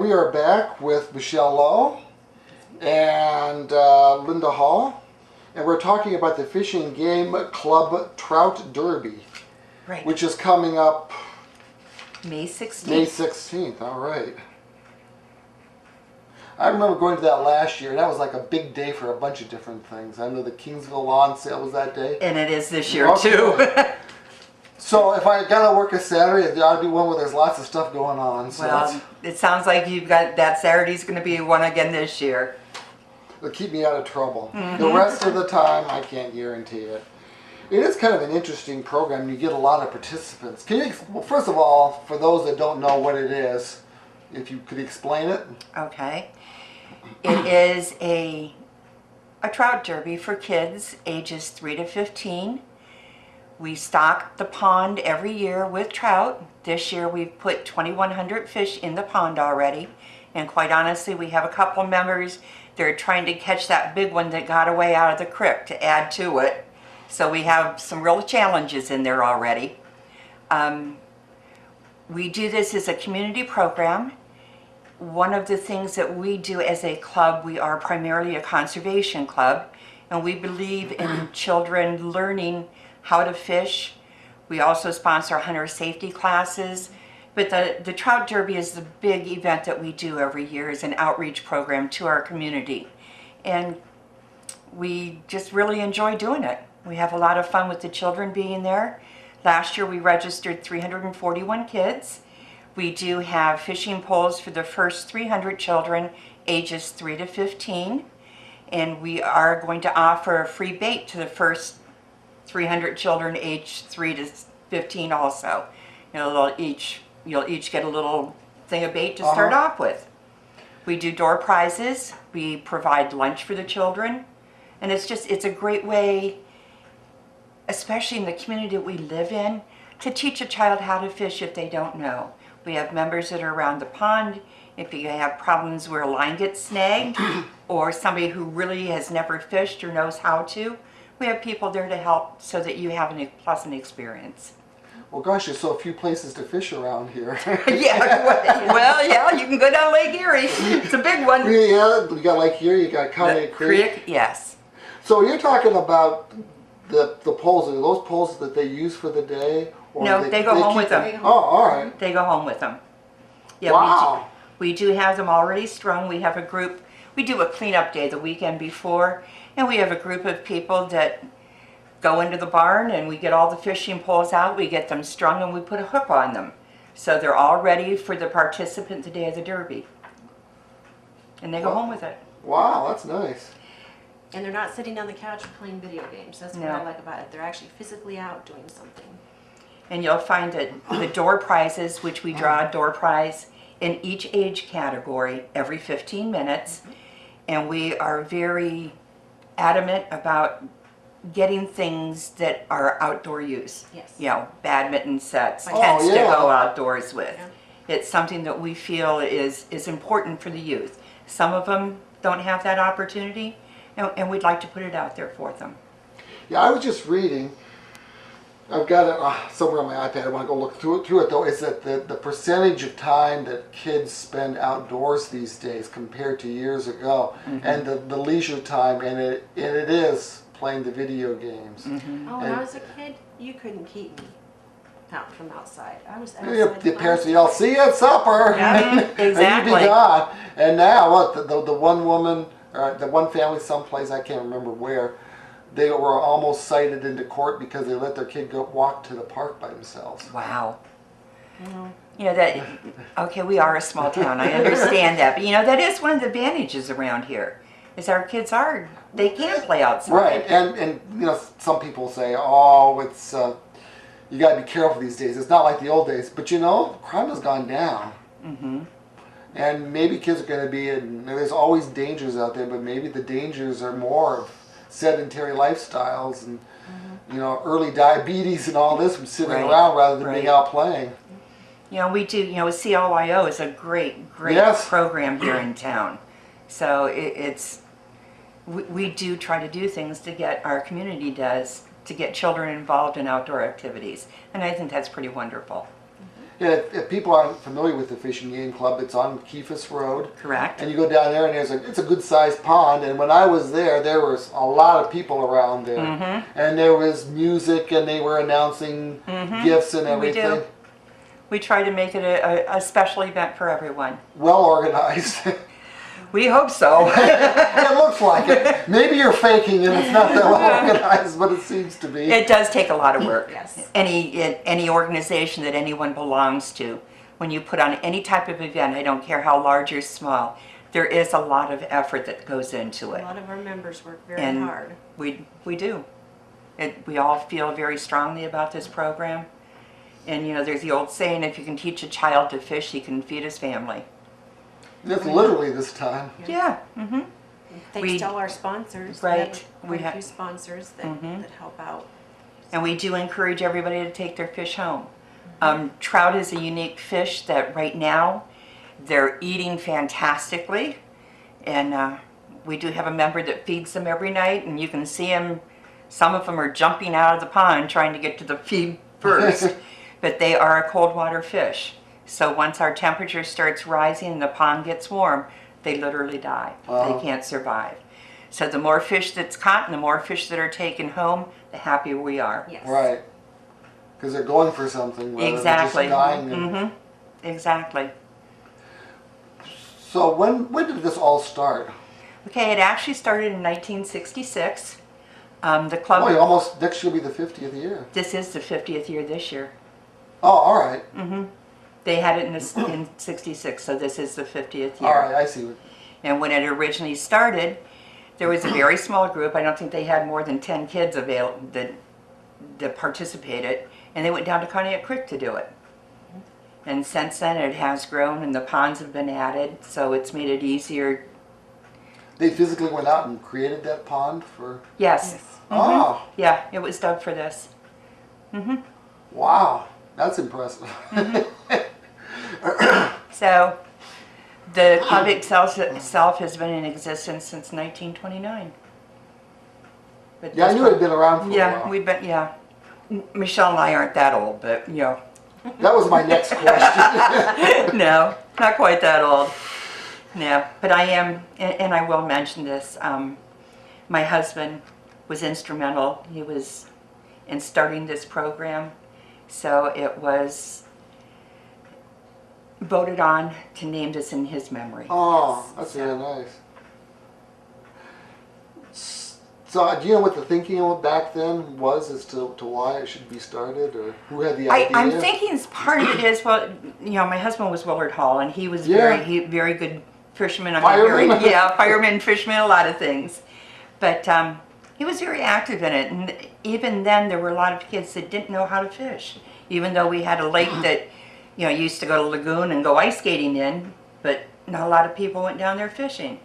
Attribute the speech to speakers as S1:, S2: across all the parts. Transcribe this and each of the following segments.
S1: We are back with Michelle Lowe and Linda Hall, and we're talking about the Fishing Game Club Trout Derby,
S2: Right.
S1: which is coming up
S2: May 16th.
S1: May 16th. All right. I remember going to that last year, and that was like a big day for a bunch of different things. I know the Kingsville lawn sale was that day.
S2: And it is this year too.
S1: So if I gotta work a Saturday, it ought to be one where there's lots of stuff going on. So
S2: Well, it sounds like you've got that Saturday's going to be one again this year.
S1: it'll keep me out of trouble. The rest of the time, I can't guarantee it. It is kind of an interesting program. You get a lot of participants. Can you, well, first of all, for those that don't know what it is, if you could explain it?
S2: Okay. It is a trout derby for kids ages 3 to 15. We stock the pond every year with trout. This year we've put 2,100 fish in the pond already. And quite honestly, we have a couple members that are trying to catch that big one that got away out of the creek to add to it. So we have some real challenges in there already. We do this as a community program. One of the things that we do as a club, we are primarily a conservation club, and we believe in children learning how to fish. We also sponsor hunter safety classes, but the Trout Derby is the big event that we do every year as an outreach program to our community. And we just really enjoy doing it. We have a lot of fun with the children being there. Last year we registered 341 kids. We do have fishing poles for the first 300 children ages 3 to 15. And we are going to offer a free bait to the first 300 children aged 3 to 15 also. You'll each get a little thing of bait to start off with. We do door prizes. We provide lunch for the children. And it's a great way, especially in the community that we live in, to teach a child how to fish if they don't know. We have members that are around the pond. If you have problems where a line gets snagged or somebody who really has never fished or knows how to, we have people there to help so that you have a pleasant experience.
S1: Well, gosh, there's so few places to fish around here.
S2: Yeah, well, yeah, you can go down Lake Erie. It's a big one.
S1: Yeah, you got Lake Erie, you got County
S2: Creek, yes.
S1: So you're talking about the poles. Are those poles that they use for the day? Or
S2: No, they go home with them.
S1: Oh, all right.
S2: They go home with them. Yeah,
S1: wow.
S2: We do have them already strung. We have a group. We do a cleanup day the weekend before, and we have a group of people that go into the barn and we get all the fishing poles out, we get them strung, and we put a hook on them. So they're all ready for the participant the day of the derby. And they go home with it.
S1: Wow, that's nice.
S3: And they're not sitting on the couch playing video games. That's what I like about it. They're actually physically out doing something.
S2: And you'll find that the door prizes, which we draw a door prize in each age category every 15 minutes. And we are very adamant about getting things that are outdoor use.
S3: Yes.
S2: You know, badminton sets,
S3: Oh,
S2: tents to
S1: yeah.
S2: go outdoors with.
S3: Yeah.
S2: It's something that we feel is important for the youth. Some of them don't have that opportunity, and we'd like to put it out there for them.
S1: Yeah, I was just reading. I've got it somewhere on my iPad. I want to go look through it though. Is that the percentage of time that kids spend outdoors these days compared to years ago, and the leisure time, and it is playing the video games.
S3: Oh, when I was a kid, you couldn't keep me out from outside. I was outside.
S1: Yeah, the parents would yell, "See you at supper!"
S2: Yeah,
S1: and
S2: exactly.
S1: you'd be gone. And now, what the one woman, or the one family, someplace I can't remember where, they were almost cited into court because they let their kid go walk to the park by themselves.
S2: Wow. You know, that, okay, we are a small town, I understand that, but you know, that is one of the advantages around here, is our kids they can play outside.
S1: Right, and you know, some people say, oh, it's, you gotta be careful these days. It's not like the old days, but you know, crime has gone down. And maybe kids are gonna be there's always dangers out there, but maybe the dangers are more of sedentary lifestyles and you know, early diabetes and all this from sitting around rather than being out playing.
S2: You know, we do, you know, CLYO is a great program here in town. So we do try to do things to get, our community does, to get children involved in outdoor activities. And I think that's pretty wonderful.
S1: Yeah, if people aren't familiar with the Fishing Game Club, it's on Keefus Road.
S2: Correct.
S1: And you go down there, and it's a good sized pond. And when I was there was a lot of people around there, and there was music, and they were announcing gifts and everything.
S2: We do. We try to make it a special event for everyone.
S1: Well organized.
S2: We hope so.
S1: It looks like it. Maybe you're faking and it's not that well organized, but it seems to be.
S2: It does take a lot of work.
S3: Yes.
S2: Any organization that anyone belongs to, when you put on any type of event, I don't care how large or small, there is a lot of effort that goes into it.
S3: A lot of our members work very
S2: And
S3: hard.
S2: we do. We all feel very strongly about this program. And you know, there's the old saying, if you can teach a child to fish, he can feed his family.
S1: That's literally this time.
S2: Yeah.
S3: Thanks to all our sponsors.
S2: Right.
S3: We have a few sponsors that help out.
S2: And we do encourage everybody to take their fish home. Trout is a unique fish that right now they're eating fantastically. And we do have a member that feeds them every night, and you can see them, some of them are jumping out of the pond trying to get to the feed first. But they are a cold water fish. So once our temperature starts rising and the pond gets warm, they literally die. They can't survive. So the more fish that's caught and the more fish that are taken home, the happier we are.
S3: Yes.
S1: Right. Because they're going for something rather
S2: Exactly.
S1: than just dying.
S2: Exactly.
S1: So when did this all start?
S2: Okay, it actually started in 1966. The club.
S1: Oh, almost next year will be the 50th year.
S2: This is the 50th year this year.
S1: Oh, all right.
S2: They had it in 66, so this is the 50th year.
S1: All right, I see.
S2: And when it originally started, there was a very small group. I don't think they had more than 10 kids that participated, and they went down to Conneaut Creek to do it. And since then, it has grown, and the ponds have been added, so it's made it easier.
S1: They physically went out and created that pond for...
S2: Yes.
S1: Oh,
S2: Yeah, it was dug for this.
S1: wow. That's impressive.
S2: So, the club itself has been in existence since 1929. But
S1: Yeah, I
S2: this
S1: knew it had been around for a while.
S2: we've been, Michelle and I aren't that old, but, you know.
S1: That was my next question.
S2: No, not quite that old. No, but I am, and I will mention this, my husband was instrumental. He was in starting this program, so it was voted on to name this in his memory.
S1: Oh, that's very nice. So, do you know what the thinking back then was as to why it should be started, or who had the idea?
S2: I'm thinking part of it is, well, you know, my husband was Willard Hall, and he was very good fisherman.
S1: Fireman?
S2: Fireman, fisherman, a lot of things. But he was very active in it, and even then there were a lot of kids that didn't know how to fish. Even though we had a lake that, you know, used to go to lagoon and go ice skating in, but not a lot of people went down there fishing.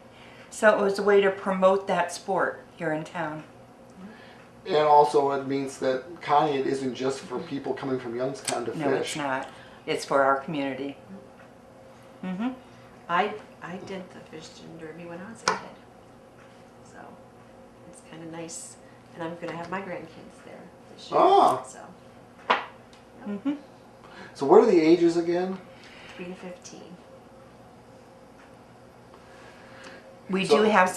S2: So it was a way to promote that sport here in town.
S1: And also it means that Conneaut isn't just for people coming from Youngstown to fish.
S2: No, it's not. It's for our community.
S3: I did the fish and derby when I was a kid. So it's kind of nice. And I'm going to have my grandkids there this year.
S1: Ah.
S3: So
S1: So what are the ages again?
S3: 3 to 15.
S2: We do have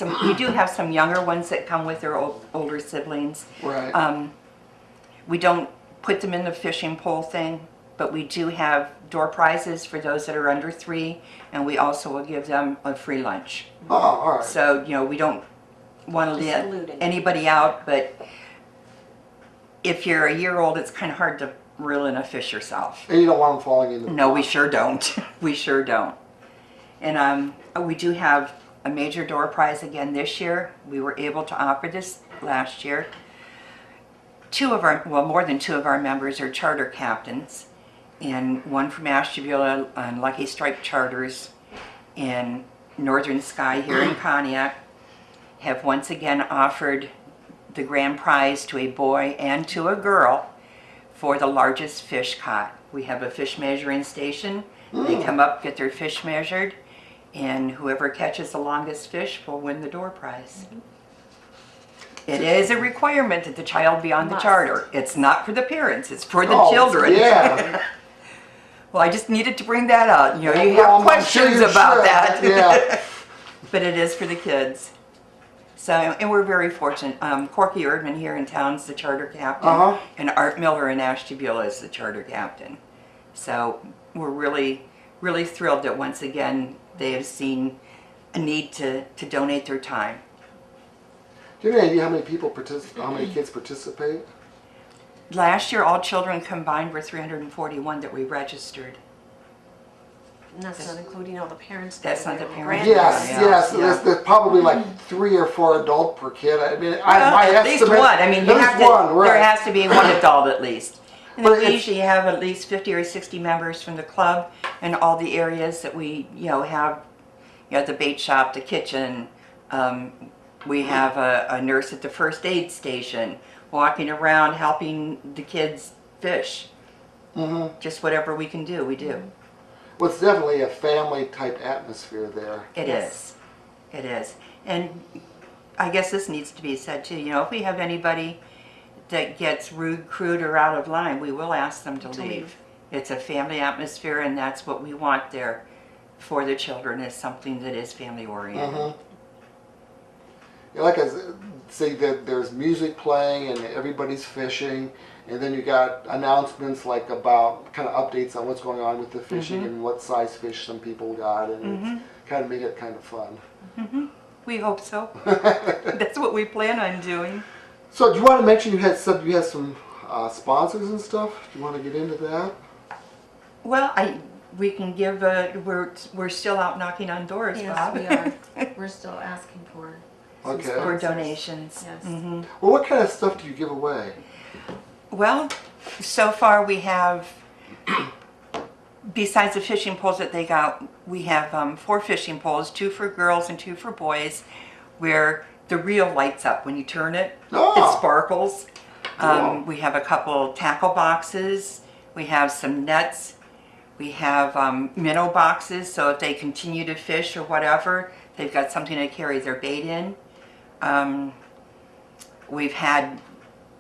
S2: some younger ones that come with their older siblings.
S1: Right.
S2: We don't put them in the fishing pole thing, but we do have door prizes for those that are under 3, and we also will give them a free lunch.
S1: Oh, all right.
S2: So, you know, we don't want to let anybody out, but if you're a year old, it's kind of hard to reel in a fish yourself.
S1: And you don't want them falling in the...
S2: No, we sure don't. We sure don't. And we do have a major door prize again this year. We were able to offer this last year. More than 2 of our members are charter captains, and one from Ashtabula on Lucky Strike Charters and Northern Sky here in Conneaut have once again offered the grand prize to a boy and to a girl for the largest fish caught. We have a fish measuring station. They come up, get their fish measured, and whoever catches the longest fish will win the door prize. It is a requirement that the child be on the charter. It's not for the parents, it's for the children.
S1: Yeah.
S2: Well, I just needed to bring that out. You know, you
S1: Well,
S2: have
S1: I'm sure
S2: questions
S1: you
S2: about
S1: should.
S2: that.
S1: Yeah.
S2: But it is for the kids. So, and we're very fortunate. Corky Erdman here in town is the charter captain,
S1: Uh-huh.
S2: and Art Miller in Ashtabula is the charter captain. So we're really, really thrilled that once again they have seen a need to donate their time.
S1: Do you have any idea how many people how many kids participate?
S2: Last year, all children combined were 341 that we registered.
S3: And that's not including all the parents.
S2: That's not the parents.
S1: Yes,
S2: Yeah.
S1: yes.
S2: Yeah.
S1: There's probably like 3 or 4 adult per kid. I mean,
S2: Well,
S1: my
S2: at least
S1: estimate.
S2: one. I mean, you
S1: there's
S2: have to,
S1: one, right.
S2: there has to be one adult at least. And
S1: But
S2: then we
S1: it's-
S2: usually have at least 50 or 60 members from the club and all the areas that we, have, the bait shop, the kitchen. We have a nurse at the first aid station walking around helping the kids fish.
S1: Mm-hmm.
S2: Just whatever we can do, we do.
S1: Well, it's definitely a family type atmosphere there.
S2: It
S3: Yes.
S2: is. It is. And I guess this needs to be said too. If we have anybody that gets rude, crude, or out of line, we will ask them to leave. It's a family atmosphere, and that's what we want there for the children, is something that is family oriented.
S1: Mm-hmm. Yeah, like I say, that there's music playing and everybody's fishing, and then you got announcements like about kind of updates on what's going on with the fishing and what size fish some people got, and it's kind of make it kind of fun.
S2: We hope so. That's what we plan on doing.
S1: So, do you want to mention you had some sponsors and stuff? Do you want to get into that?
S2: Well, we can give we're still out knocking on doors,
S3: Yes,
S2: Bob.
S3: we are. We're still asking for some
S1: Okay.
S2: For
S3: sponsors.
S2: donations.
S3: Yes.
S1: Well, what kind of stuff do you give away?
S2: Well, so far we have, besides the fishing poles that they got, we have 4 fishing poles, 2 for girls and 2 for boys, where the reel lights up when you turn it.
S1: Oh.
S2: It sparkles.
S1: Cool.
S2: We have a couple tackle boxes. We have some nets. We have minnow boxes, so if they continue to fish or whatever, they've got something to carry their bait in. We've had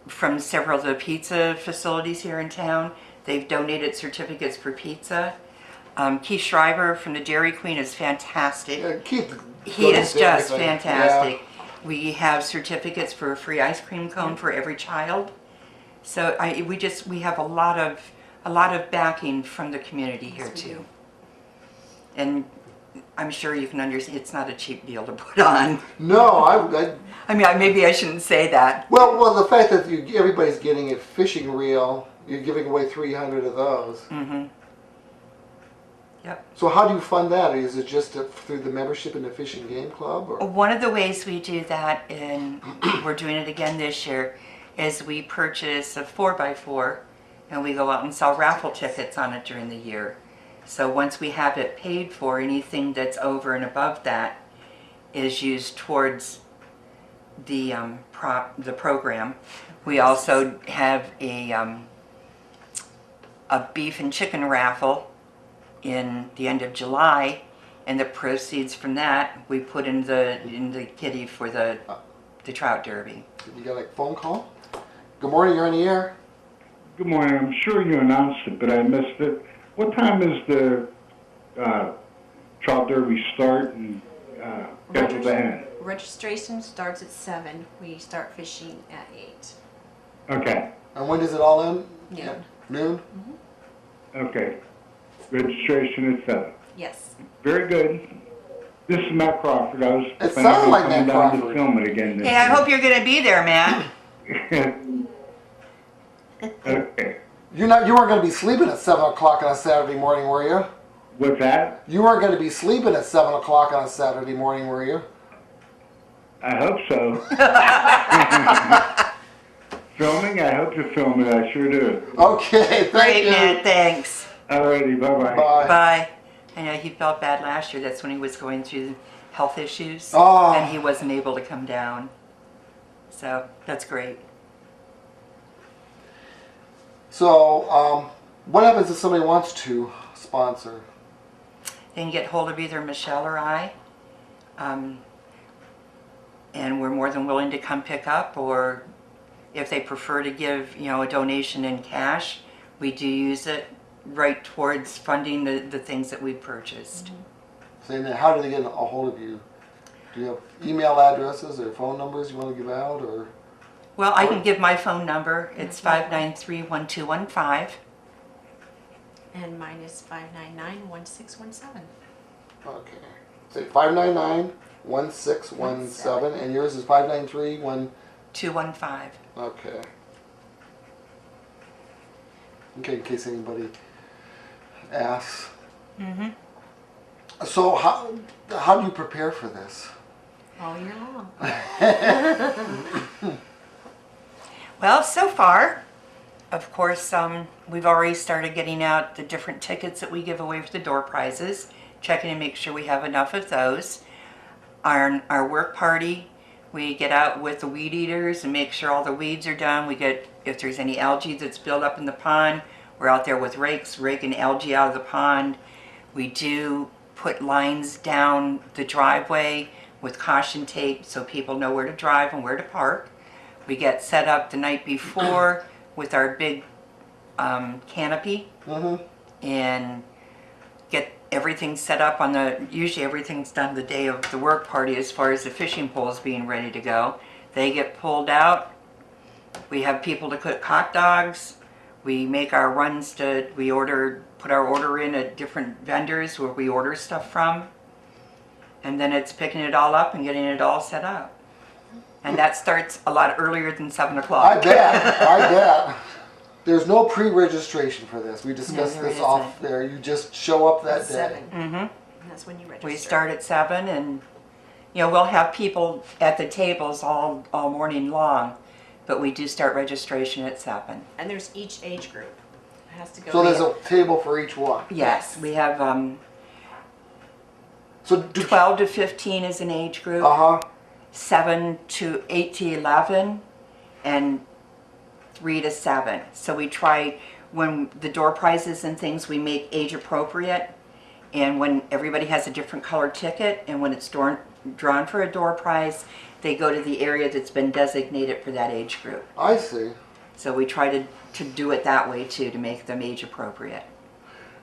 S2: from several of the pizza facilities here in town, they've donated certificates for pizza. Keith Schreiber from the Dairy Queen is fantastic.
S1: Yeah, Keith.
S2: He is just
S1: everything.
S2: fantastic. We have certificates for a free ice cream cone for every child. So we have a lot of backing from the community here
S3: Yes, we
S2: too.
S3: do.
S2: And I'm sure you can understand it's not a cheap deal to put on.
S1: No,
S2: I mean, maybe I shouldn't say that.
S1: well, the fact that everybody's getting a fishing reel, you're giving away 300 of those.
S2: Mm-hmm. Yep.
S1: So how do you fund that? Is it just through the membership in the Fishing Game Club? Or?
S2: One of the ways we do that, and we're doing it again this year, is we purchase a 4x4 and we go out and sell raffle tickets on it during the year. So once we have it paid for, anything that's over and above that is used towards the program. We also have a beef and chicken raffle in the end of July, and the proceeds from that we put in the kitty for the trout derby.
S1: You got a phone call? Good morning, you're on the air.
S4: Good morning. I'm sure you announced it, but I missed it. What time is the trout derby start and scheduled to end?
S3: Registration starts at 7. We start fishing at 8.
S4: Okay.
S1: And when does it all end?
S3: Noon.
S1: Noon?
S4: Okay. Registration at 7.
S3: Yes.
S4: Very good. This is Matt Crawford. I was
S1: It
S4: planning
S1: sounded
S4: on
S1: like
S4: coming
S1: Matt
S4: down to
S1: Crawford.
S4: film it again this
S2: Hey, I
S4: year.
S2: hope you're going to be there, Matt.
S4: Okay.
S1: You weren't going to be sleeping at 7 o'clock on a Saturday morning, were you?
S4: What's that?
S1: You weren't going to be sleeping at 7 o'clock on a Saturday morning, were you?
S4: I hope so. Filming? I hope to film it. I sure do.
S1: Okay, thank
S2: Great,
S1: you.
S2: Matt. Thanks.
S4: Alrighty. Bye-bye.
S1: Bye.
S2: Bye. I know he felt bad last year. That's when he was going through health issues,
S1: Oh.
S2: and he wasn't able to come down. So that's great.
S1: So, what happens if somebody wants to sponsor?
S2: They can get hold of either Michelle or I, and we're more than willing to come pick up, or if they prefer to give, a donation in cash, we do use it right towards funding the things that we purchased.
S1: Saying that, how do they get a hold of you? Do you have email addresses or phone numbers you want to give out, or?
S2: Well, I can give my phone number. It's 593-1215.
S3: And mine is 599-1617.
S1: Okay. Say 599-1617, and yours is 593-1.
S2: 215.
S1: Okay. Okay, in case anybody asks. So how do you prepare for this?
S3: All year long.
S2: Well, so far, of course, we've already started getting out the different tickets that we give away for the door prizes, checking to make sure we have enough of those. Our work party, we get out with the weed eaters and make sure all the weeds are done. We get, if there's any algae that's built up in the pond, we're out there with rakes, raking algae out of the pond. We do put lines down the driveway with caution tape so people know where to drive and where to park. We get set up the night before with our big canopy and get everything set up on usually everything's done the day of the work party as far as the fishing poles being ready to go. They get pulled out. We have people to cook hot dogs. We make our runs put our order in at different vendors where we order stuff from. And then it's picking it all up and getting it all set up. And that starts a lot earlier than 7 o'clock.
S1: I bet. There's no pre-registration for this. We discussed this off there. You just show up that day.
S3: 7. And that's when you register.
S2: We start at 7, and we'll have people at the tables all morning long, but we do start registration at 7.
S3: And there's each age group. It has to go.
S1: So there's a table for each one.
S2: Yes, we have
S1: So
S2: 12 to 15 is an age group. 8 to 11, and 3 to 7. So we try, when the door prizes and things, we make age appropriate. And when everybody has a different color ticket, and when it's drawn for a door prize, they go to the area that's been designated for that age group.
S1: I see.
S2: So we try to do it that way too, to make them age appropriate.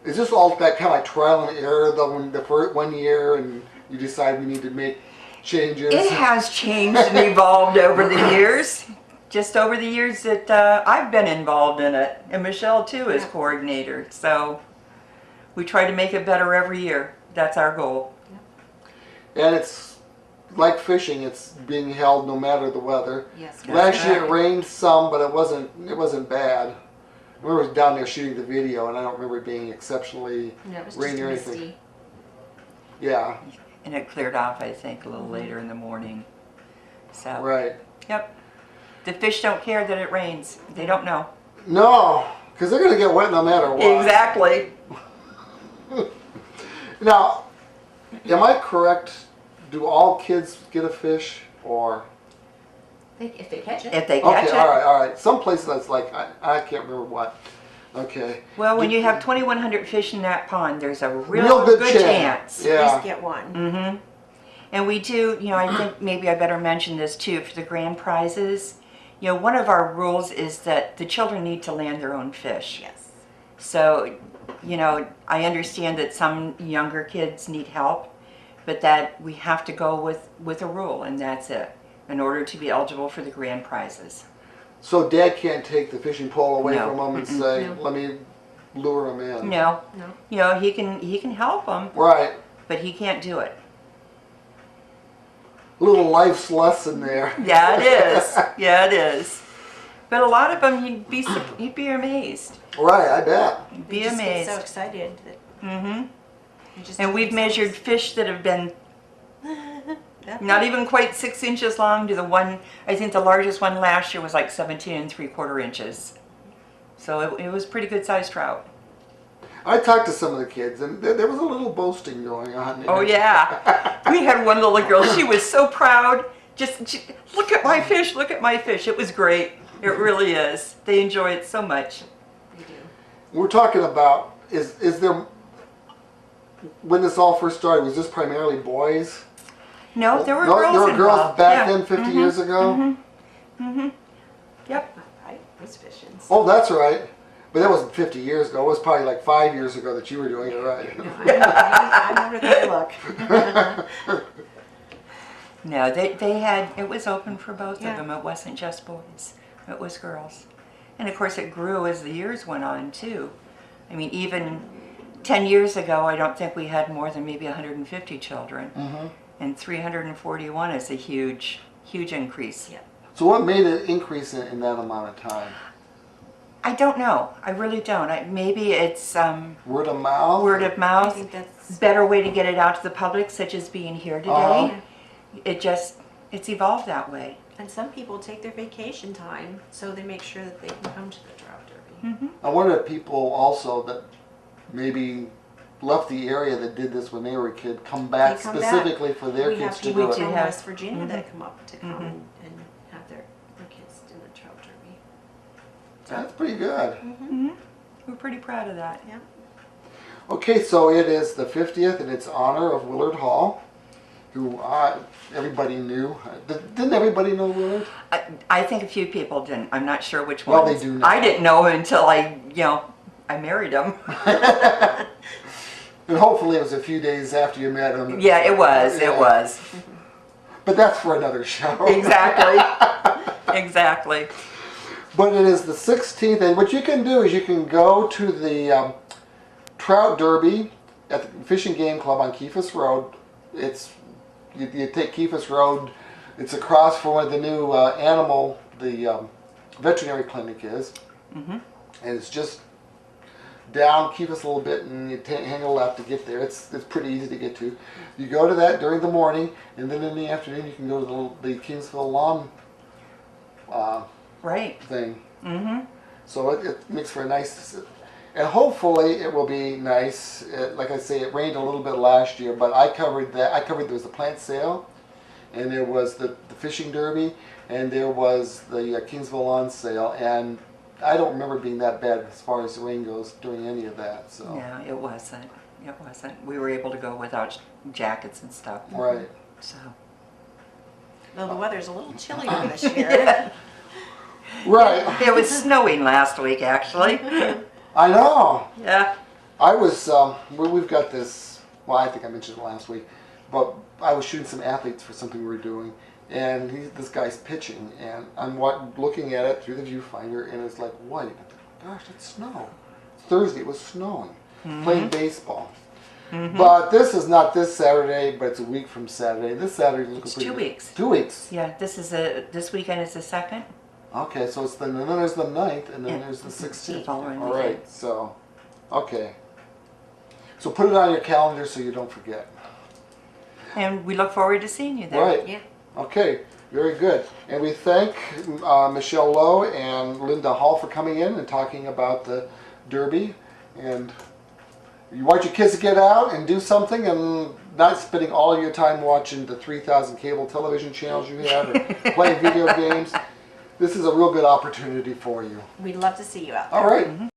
S1: Is this all that kind of like trial and error, though, the first 1 year, and you decide we need to make changes?
S2: It has changed and evolved over the years. Just over the years that I've been involved in it, and Michelle too is coordinator. So we try to make it better every year. That's our goal.
S1: And it's like fishing; it's being held no matter the weather.
S3: Yes.
S1: Last year it rained some, but it wasn't bad. I remember down there shooting the video, and I don't remember it being exceptionally rainy or anything.
S3: Misty.
S1: Yeah.
S2: And it cleared off, I think, a little later in the morning. So.
S1: Right.
S2: Yep. The fish don't care that it rains. They don't know.
S1: No, because they're going to get wet no matter what.
S2: Exactly.
S1: Now, am I correct? Do all kids get a fish, or?
S3: If they catch it.
S2: If they catch
S1: Okay,
S2: it.
S1: all right. Some places that's like, I can't remember what. Okay.
S2: Well, when you have 2,100 fish in that pond, there's a
S1: Real good chance.
S3: At
S1: Yeah.
S3: least get one.
S2: And we do, I think maybe I better mention this too, for the grand prizes. One of our rules is that the children need to land their own fish.
S3: Yes.
S2: So, I understand that some younger kids need help, but that we have to go with a rule, and that's it, in order to be eligible for the grand prizes.
S1: So Dad can't take the fishing pole away
S2: No.
S1: from them and say,
S3: No.
S1: "Let me lure them in."
S2: No.
S3: No.
S2: He can help them,
S1: Right.
S2: but he can't do it.
S1: Little life's lesson there.
S2: Yeah, it is. Yeah, it is. But a lot of them, you'd be amazed.
S1: Right, I bet.
S2: You'd
S3: They
S2: be
S3: just
S2: amazed.
S3: get so excited that. They just
S2: And
S3: do
S2: we've
S3: themselves.
S2: measured fish that have been not even quite 6 inches long to the one, I think the largest one last year was like 17 3/4 inches. So it was pretty good sized trout.
S1: I talked to some of the kids, and there was a little boasting going on there.
S2: Oh yeah. We had one little girl, she was so proud. Look at my fish, look at my fish. It was great. It really is. They enjoy it so much.
S3: They do.
S1: We're talking about, is there, when this all first started, was this primarily boys?
S2: No, there were
S1: No,
S2: girls
S1: there were girls
S2: involved.
S1: back
S2: Yeah.
S1: then, 50 years ago?
S2: Yep.
S3: I was fishing.
S1: Oh, that's right. But that wasn't 50 years ago. It was probably like 5 years ago that you were doing it, right?
S3: No, I'm older than I look.
S2: No, they had, it was open for both
S3: Yeah.
S2: of them. It wasn't just boys, it was girls. And of course it grew as the years went on too. I mean, even 10 years ago, I don't think we had more than maybe 150 children. And 341 is a huge, huge increase.
S3: Yeah.
S1: So what made it increase in that amount of time?
S2: I don't know. I really don't. Maybe it's
S1: Word of mouth?
S2: word of
S3: I
S2: mouth,
S3: think that's
S2: better way to get it out to the public, such as being here today.
S1: Uh-huh.
S2: It's evolved that way.
S3: and some people take their vacation time, so they make sure that they can come to the Trout Derby.
S1: I wonder if people also that maybe left the area that did this when they were a kid come back
S3: They come back.
S1: specifically for their
S3: We
S1: kids
S3: have
S1: to
S3: people
S1: do
S3: from
S1: it.
S2: have-
S3: West Virginia that come up to come and have their kids do the Trout Derby.
S1: That's pretty good.
S2: We're pretty proud of that.
S3: Yeah.
S1: Okay, so it is the 50th and it's honor of Willard Hall, who everybody knew. Didn't everybody know Willard?
S2: I think a few people didn't. I'm not sure which
S1: Well,
S2: ones.
S1: they do now.
S2: I didn't know until I married him.
S1: And hopefully it was a few days after you met him.
S2: Yeah, it was.
S1: Yeah.
S2: It was.
S1: But that's for another show.
S2: Exactly. Exactly.
S1: But it is the 16th, and what you can do is you can go to the Trout Derby at the Fishing Game Club on Keefus Road. It's you take Keefus Road. It's across from where the new the veterinary clinic is, and it's just down Keefus a little bit, and you hang a left to get there. It's pretty easy to get to. You go to that during the morning, and then in the afternoon you can go to the Kingsville Lawn
S2: Right.
S1: thing. So it makes for a nice, and hopefully it will be nice. Like I say, it rained a little bit last year, but I covered that. There was the plant sale, and there was the fishing derby, and there was the Kingsville lawn sale, and I don't remember it being that bad as far as the rain goes during any of that. So
S2: No, it wasn't. It wasn't. We were able to go without jackets and stuff.
S1: right.
S2: So.
S3: Though the weather's a little chillier this year.
S1: Right.
S2: It was snowing last week, actually.
S1: I know.
S2: Yeah.
S1: I was, we've got this, well, I think I mentioned it last week, but I was shooting some athletes for something we were doing, and this guy's pitching, and I'm looking at it through the viewfinder, and it's like white. I'm like, gosh, it's snow. Thursday, it was snowing, playing baseball. But this is not this Saturday, but it's a week from Saturday. This Saturday is looking
S2: It's
S1: pretty
S2: 2
S1: good.
S2: weeks.
S1: 2 weeks.
S2: Yeah, this weekend is the 2nd.
S1: Okay, so it's then there's the 9th, and then
S2: Yeah.
S1: there's the 16th.
S2: following
S1: All
S2: weekend.
S1: right, so, okay. So put it on your calendar so you don't forget.
S2: And we look forward to seeing you there.
S1: Right.
S3: Yeah.
S1: Okay, very good. And we thank Michelle Lowe and Linda Hall for coming in and talking about the Derby. And you want your kids to get out and do something and not spending all of your time watching the 3,000 cable television channels you have or playing video games. This is a real good opportunity for you.
S3: We'd love to see you out there.
S1: All right.